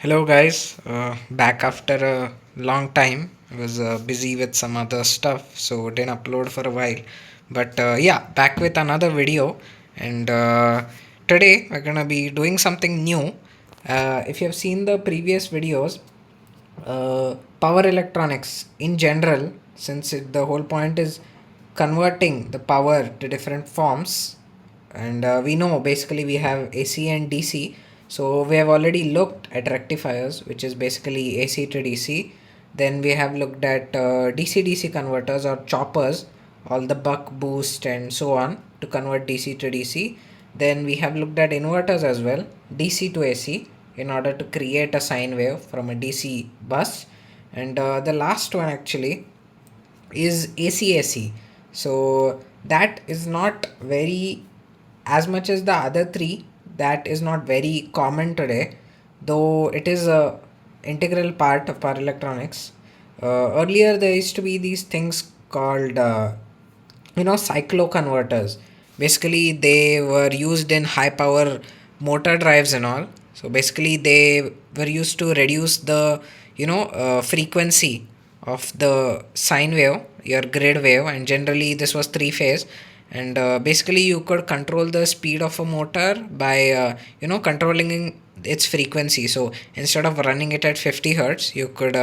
Hello guys, back after a long time. I was busy with some other stuff, so didn't upload for a while. But yeah, back with another video, and today we're gonna be doing something new. If you have seen the previous videos, power electronics in general, since the whole point is converting the power to different forms, and we know basically we have AC and DC. So we have already looked at rectifiers, which is basically AC to DC. Then we have looked at DC-DC converters or choppers, all the buck, boost, and so on to convert DC to DC. Then we have looked at inverters as well, DC to AC, in order to create a sine wave from a DC bus. And the last one actually is ACAC. So that is not very, as much as the other three, that is not very common today, though it is a integral part of power electronics. Earlier there used to be these things called cycloconverters. Basically they were used in high power motor drives and all. So basically they were used to reduce the frequency of the sine wave, your grid wave, and generally this was three phase. And basically you could control the speed of a motor by controlling its frequency. So instead of running it at 50 hertz, you could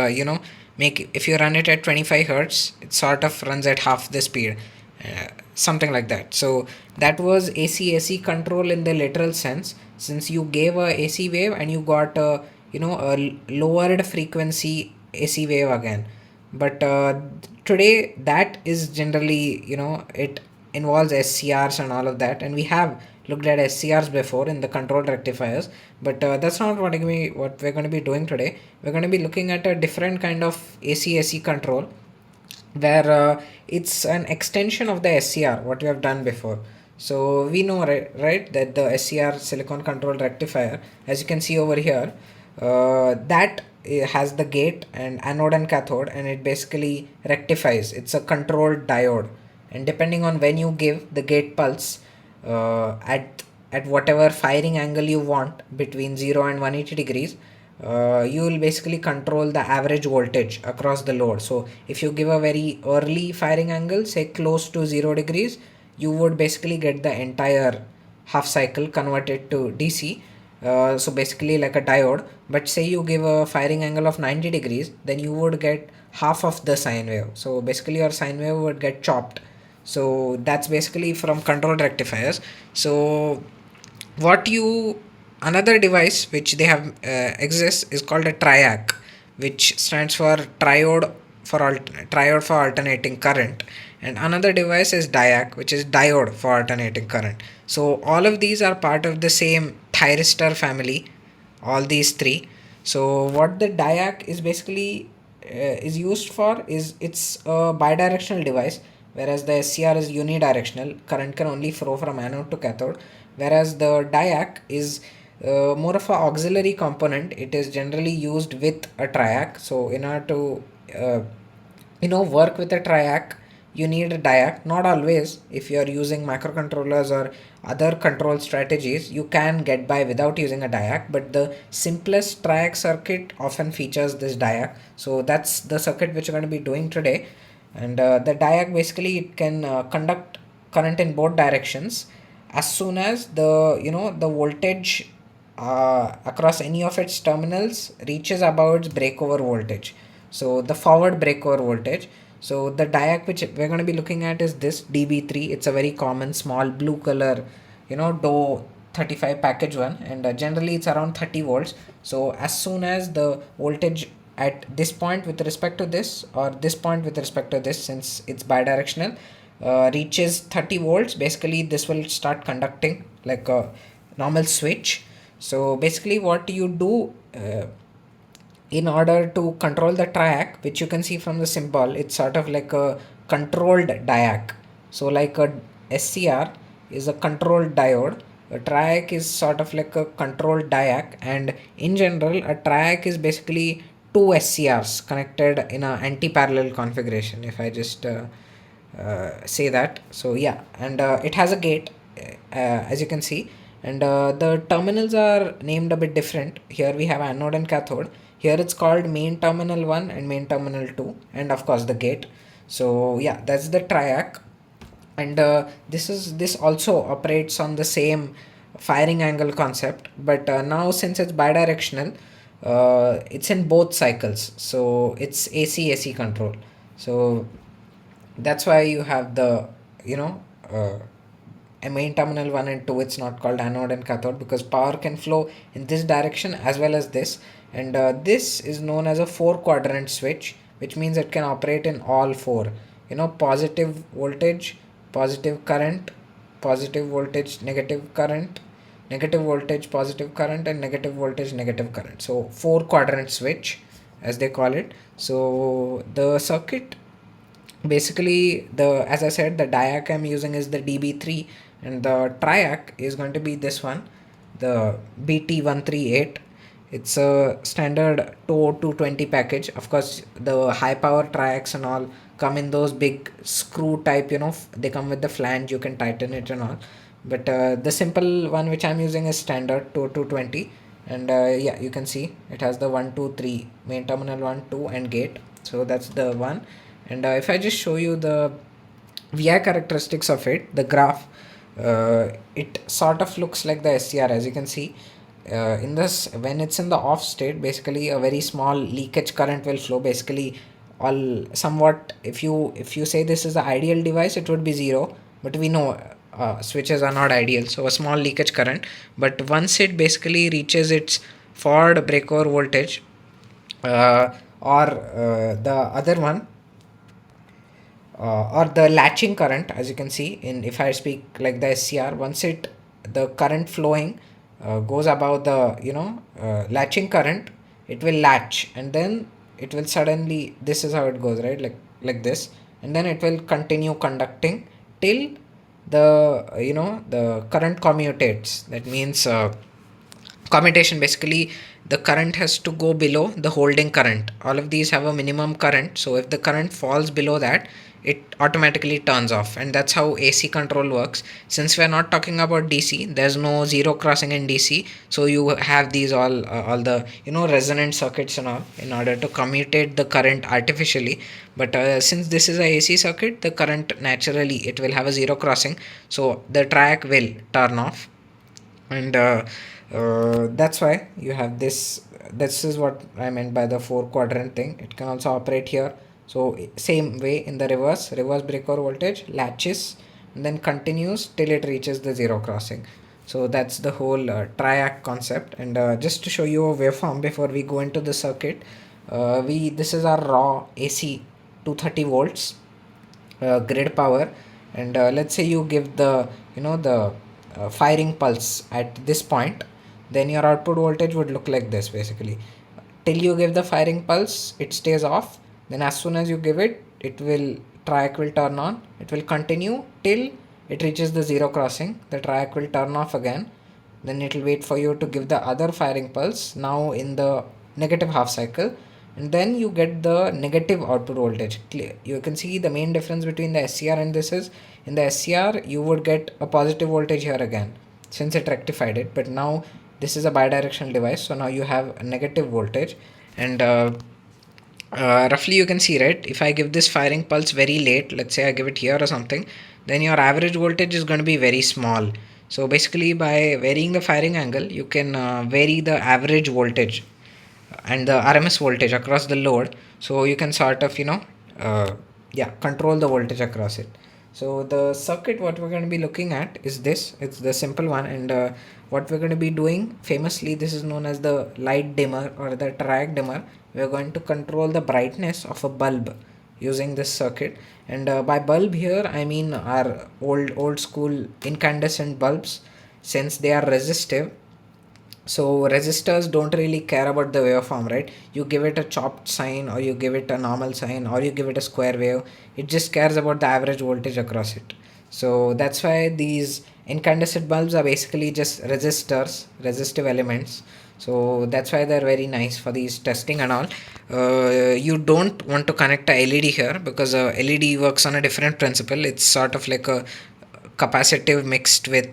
make, if you run it at 25 hertz, it sort of runs at half the speed, something like that. So that was AC control in the literal sense, since you gave a AC wave and you got a lowered frequency AC wave again. But today that is generally, it involves SCRs and all of that, and we have looked at SCRs before in the control rectifiers. But that's not what we're going to be doing today. We're going to be looking at a different kind of AC control, where it's an extension of the SCR what we have done before. So we know, right, that the SCR, silicon control rectifier, as you can see over here, that has the gate and anode and cathode, and it basically rectifies. It's a controlled diode, and depending on when you give the gate pulse, at whatever firing angle you want between 0 and 180 degrees, you will basically control the average voltage across the load. So if you give a very early firing angle, say close to 0 degrees, you would basically get the entire half cycle converted to DC. So basically like a diode. But say you give a firing angle of 90 degrees, then you would get half of the sine wave. So basically your sine wave would get chopped. So that's basically from control rectifiers. So what you another device which they have exists is called a TRIAC, which stands for triode for alternating current, and another device is DIAC, which is diode for alternating current. So all of these are part of the same thyristor family, all these three. So what the DIAC is basically is used for is, it's a bidirectional device, whereas the SCR is unidirectional. Current can only flow from anode to cathode, whereas the DIAC is more of a auxiliary component. It is generally used with a TRIAC. So in order to work with a TRIAC, you need a DIAC. Not always. If you are using microcontrollers or other control strategies, you can get by without using a DIAC, but the simplest TRIAC circuit often features this DIAC. So that's the circuit which we're going to be doing today. And the DIAC basically, it can conduct current in both directions as soon as the voltage across any of its terminals reaches about its breakover voltage. So the forward breakover voltage. So the DIAC which we're going to be looking at is this DB3. It's a very common small blue color, DO 35 package one, and generally it's around 30 volts. So as soon as the voltage at this point with respect to this, or this point with respect to this, since it's bidirectional, reaches 30 volts, basically this will start conducting like a normal switch. So basically what you do, in order to control the TRIAC, which you can see from the symbol, it's sort of like a controlled DIAC. So like a SCR is a controlled diode, a TRIAC is sort of like a controlled DIAC, and in general a TRIAC is basically two SCRs connected in a anti-parallel configuration, if I just say that. So yeah, and it has a gate, as you can see, And the terminals are named a bit different. Here we have anode and cathode. Here it's called main terminal 1 and main terminal 2, and of course the gate. So yeah, that's the TRIAC. And this also operates on the same firing angle concept, but now since it's bidirectional, it's in both cycles, so it's AC control. So that's why you have the, you know, a main terminal 1 and 2. It's not called anode and cathode because power can flow in this direction as well as this. And this is known as a 4 quadrant switch, which means it can operate in all four, you know, positive voltage, positive current, positive voltage, negative current, negative voltage, positive current, and negative voltage, negative current. So 4 quadrant switch, as they call it. So the circuit, basically, the, as I said, the diac I'm using is the DB3, and the triac is going to be this one, the BT138. It's a standard 20220 package. Of course, the high power triacs and all come in those big screw type, you know, they come with the flange, you can tighten it and all. But the simple one which I'm using is standard 20220. And yeah, you can see it has the 1 2 3 main terminal 1 2 and gate. So that's the one. And if I just show you the VI characteristics of it, the graph, it sort of looks like the SCR. As you can see, in this, when it's in the off state, basically a very small leakage current will flow. Basically, all somewhat, if you say this is the ideal device, it would be zero, but we know switches are not ideal, so a small leakage current. But once it basically reaches its forward breakover voltage, or the other one, or the latching current, as you can see in, if I speak like the SCR, once it, the current flowing goes above the, you know, latching current, it will latch, and then it will suddenly, this is how it goes, right, like this, and then it will continue conducting till the, you know, the current commutates. That means commutation, basically the current has to go below the holding current. All of these have a minimum current, so if the current falls below that, it automatically turns off. And that's how AC control works. Since we are not talking about DC, there's no zero crossing in DC, so you have these all the, you know, resonant circuits and all in order to commutate the current artificially. But since this is a AC circuit, the current naturally, it will have a zero crossing, so the track will turn off. And that's why you have this. This is what I meant by the 4 quadrant thing. It can also operate here. So same way in the reverse breakover voltage latches and then continues till it reaches the zero crossing. So that's the whole triac concept. And just to show you a waveform before we go into the circuit, we this is our raw AC 230 volts grid power. And let's say you give the, you know, the firing pulse at this point, then your output voltage would look like this. Basically, till you give the firing pulse, it stays off. Then as soon as you give it, it will, triac will turn on. It will continue till it reaches the zero crossing. The triac will turn off again. Then it will wait for you to give the other firing pulse, now in the negative half cycle, and then you get the negative output voltage. You can see the main difference between the SCR and this is, in the SCR you would get a positive voltage here again since it rectified it, but now this is a bidirectional device, so now you have a negative voltage. And roughly you can see, right, if I give this firing pulse very late, let's say I give it here or something, then your average voltage is going to be very small. So basically, by varying the firing angle, you can vary the average voltage and the RMS voltage across the load. So you can sort of, you know, yeah, control the voltage across it. So the circuit what we're going to be looking at is this. It's the simple one. And what we're going to be doing, famously this is known as the light dimmer or the triac dimmer. We're going to control the brightness of a bulb using this circuit. And by bulb here I mean our old school incandescent bulbs, since they are resistive. So resistors don't really care about the waveform, right? You give it a chopped sine, or you give it a normal sine, or you give it a square wave, it just cares about the average voltage across it. So that's why these incandescent bulbs are basically just resistors, resistive elements. So that's why they're very nice for these testing and all. You don't want to connect a LED here because LED works on a different principle. It's sort of like a capacitive mixed with,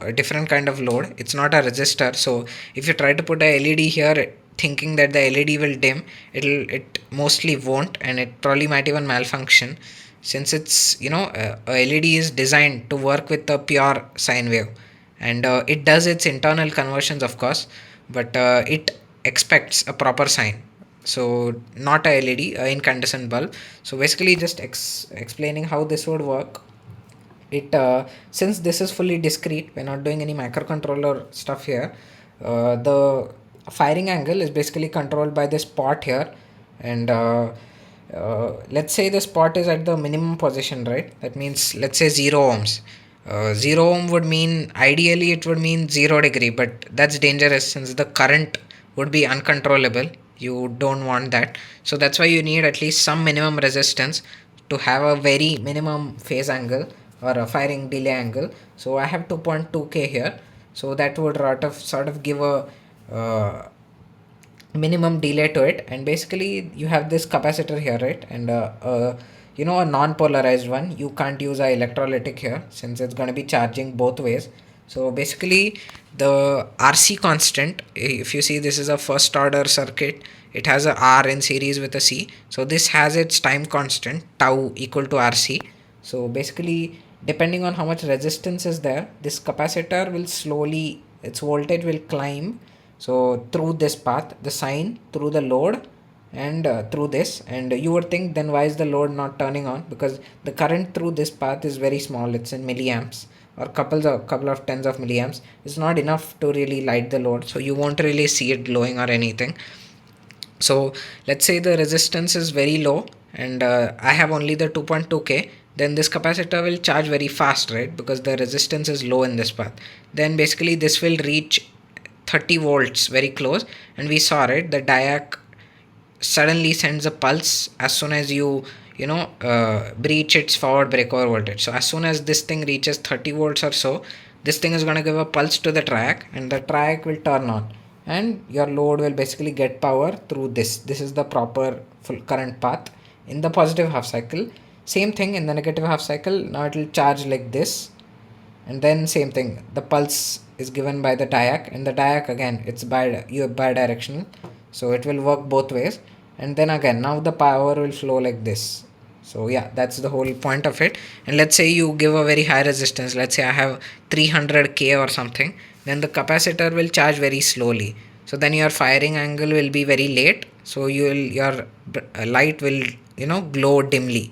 a different kind of load. It's not a resistor. So if you try to put a LED here thinking that the LED will dim, it mostly won't, and it probably might even malfunction, since it's, a LED is designed to work with a pure sine wave, and it does its internal conversions, of course, but it expects a proper sine. So not a LED, a incandescent bulb. So basically just explaining how this would work. It Since this is fully discrete, we're not doing any microcontroller stuff here. The firing angle is basically controlled by this pot here, and let's say the spot is at the minimum position, right? That means, let's say 0 ohms. 0 ohm would mean, ideally it would mean 0 degree, but that's dangerous since the current would be uncontrollable. You don't want that. So that's why you need at least some minimum resistance to have a very minimum phase angle or a firing delay angle. So I have 2.2k here. So that would sort of give a minimum delay to it, and basically you have this capacitor here, right? And a non-polarized one. You can't use a electrolytic here since it's going to be charging both ways. So basically the RC constant, if you see, this is a first order circuit. It has a R in series with a C, so this has its time constant tau equal to RC. So basically, depending on how much resistance is there, this capacitor will slowly, its voltage will climb. So through this path, the sine through the load, and through this, and you would think, then why is the load not turning on? Because the current through this path is very small. It's in milliamps, or couple of tens of milliamps. It's not enough to really light the load, so you won't really see it glowing or anything. So let's say the resistance is very low, and I have only the 2.2k. Then this capacitor will charge very fast, right? Because the resistance is low in this path. Then basically this will reach 30 volts very close, and we saw, right, the TRIAC suddenly sends a pulse as soon as you breach its forward breakover voltage. So as soon as this thing reaches 30 volts or so, this thing is going to give a pulse to the TRIAC, and the TRIAC will turn on, and your load will basically get power through this is the proper full current path in the positive half cycle. Same thing in the negative half cycle. Now it will charge like this, and then same thing, the pulse is given by the TRIAC, and the TRIAC again, it's bidirectional, so it will work both ways. And then again, now the power will flow like this. So yeah, that's the whole point of it. And let's say you give a very high resistance, let's say I have 300k or something, then the capacitor will charge very slowly, so then your firing angle will be very late, so your light will glow dimly,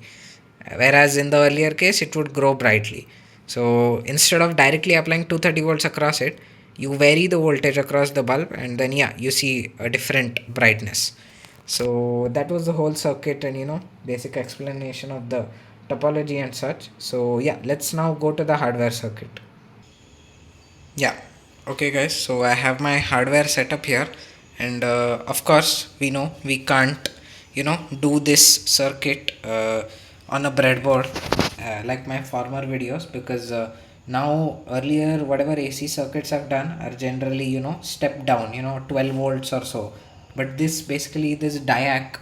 whereas in the earlier case it would grow brightly. So instead of directly applying 230 volts across it, you vary the voltage across the bulb, and then yeah, you see a different brightness. So that was the whole circuit, and basic explanation of the topology and such. So yeah, let's now go to the hardware circuit. Yeah, okay guys, so I have my hardware setup here, and of course we know we can't do this circuit on a breadboard like my former videos, because now earlier whatever AC circuits I've done are generally step down, 12 volts or so, but this TRIAC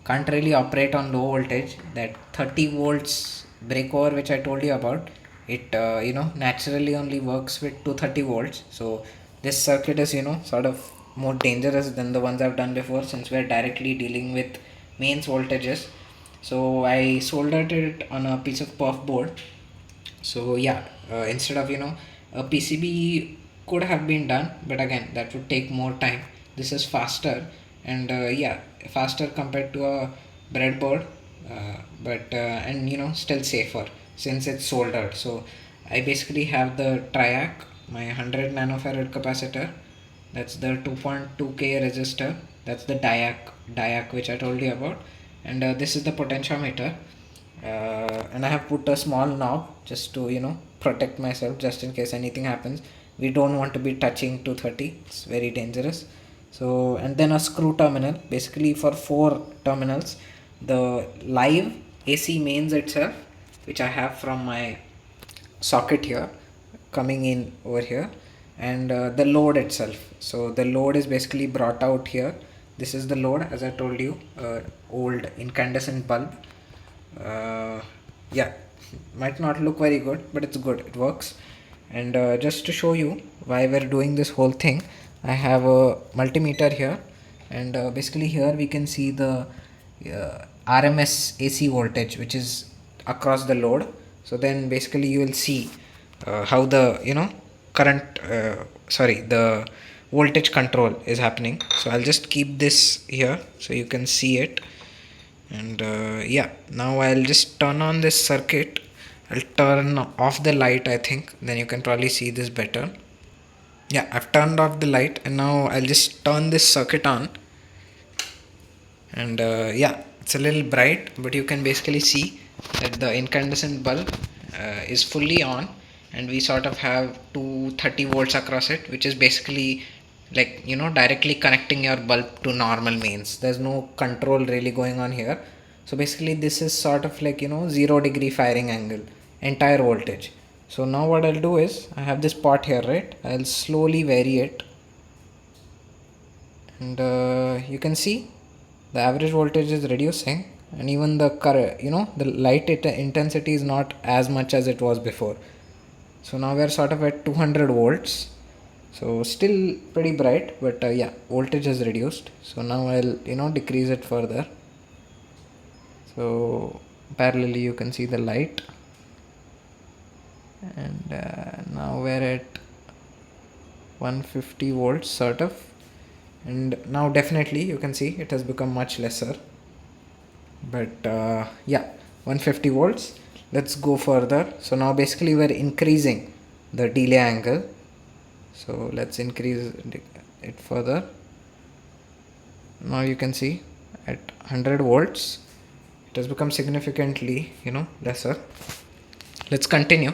can't really operate on low voltage. That 30 volts breakover which I told you about, it naturally only works with 230 volts. So this circuit is sort of more dangerous than the ones I've done before, since we're directly dealing with mains voltages. So I soldered it on a piece of perf board. So yeah, instead of a PCB could have been done, but again that would take more time. This is faster, and yeah, faster compared to a breadboard, but and still safer since it's soldered. So I basically have the TRIAC, my 100 nanofarad capacitor, that's the 2.2k resistor, that's the TRIAC which I told you about, and this is the potentiometer. And I have put a small knob just to protect myself, just in case anything happens. We don't want to be touching 230, it's very dangerous. So, and then a screw terminal, basically for 4 terminals, the live AC mains itself, which I have from my socket here coming in over here, and the load itself. So the load is basically brought out here. This is the load, as I told you, old incandescent bulb. uh, yeah, Might not look very good, but it's good, it works. And just to show you why we're doing this whole thing, I have a multimeter here, and basically here we can see the RMS AC voltage which is across the load. So then basically you will see how the current sorry, the voltage control is happening. So I'll just keep this here so you can see it. And yeah, now I'll just turn on this circuit. I'll turn off the light, I think, then you can probably see this better. Yeah, I've turned off the light, and now I'll just turn this circuit on. And yeah, it's a little bright, but you can basically see that the incandescent bulb is fully on, and we sort of have 230 volts across it, which is basically like directly connecting your bulb to normal mains. There's no control really going on here. So basically this is sort of like 0 degree firing angle, entire voltage. So now what I'll do is, I have this pot here, right? I'll slowly vary it, and you can see the average voltage is reducing, and even the current, the light intensity is not as much as it was before. So now we're sort of at 200 volts, so still pretty bright, but yeah, voltage has reduced. So now I'll decrease it further. So parallelly you can see the light, and now we're at 150 volts sort of, and now definitely you can see it has become much lesser. But yeah, 150 volts. Let's go further. So now basically we're increasing the delay angle, so let's increase it further. Now you can see at 100 volts it has become significantly lesser. Let's continue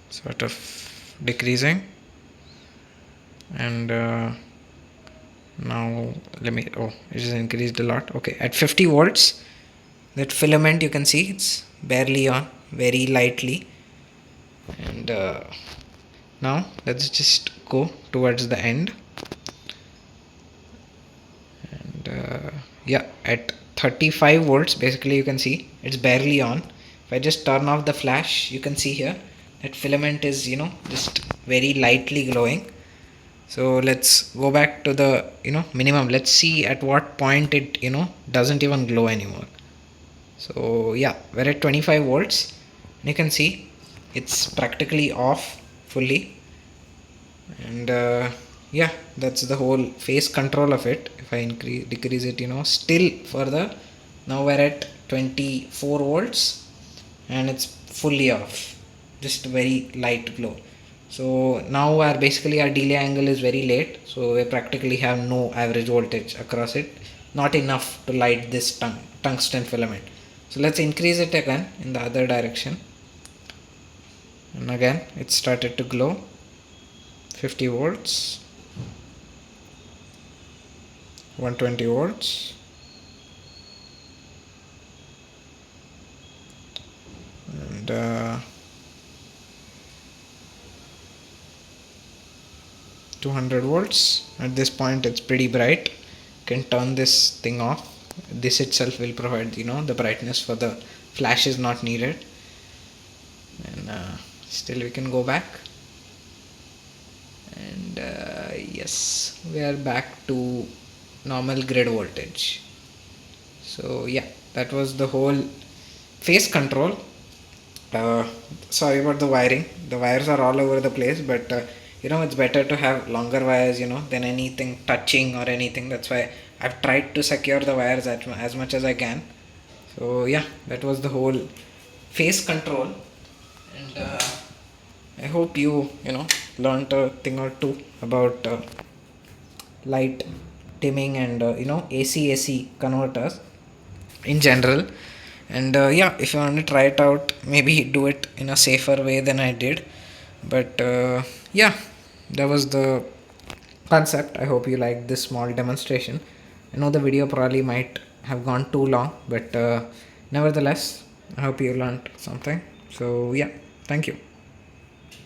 sort of decreasing, and now let me, oh, it has increased a lot. Okay, at 50 volts, that filament, you can see it's barely on, very lightly. And now let's just go towards the end, and yeah, at 35 volts basically you can see it's barely on. If I just turn off the flash, you can see here that filament is just very lightly glowing. So let's go back to the minimum. Let's see at what point it doesn't even glow anymore. So yeah, we're at 25 volts, and you can see it's practically off fully. And yeah, that's the whole phase control of it. If I decrease it still further, now we're at 24 volts, and it's fully off, just very light glow. So now basically our delay angle is very late, so we practically have no average voltage across it, not enough to light this tungsten filament. So let's increase it again in the other direction, and again it started to glow. 50 volts, 120 volts, and 200 volts. At this point it's pretty bright. You can turn this thing off. This itself will provide the brightness for the flash is not needed. And still we can go back, and yes, we are back to normal grid voltage. So yeah, that was the whole phase control. Sorry about the wiring, the wires are all over the place, but it's better to have longer wires than anything touching or anything. That's why I've tried to secure the wires as much as I can. So yeah, that was the whole phase control, and I hope you learned a thing or two about light dimming and AC converters in general. And yeah, if you want to try it out, maybe do it in a safer way than I did. But yeah, that was the concept. I hope you liked this small demonstration. I know the video probably might have gone too long, but nevertheless I hope you learned something. So yeah, thank you.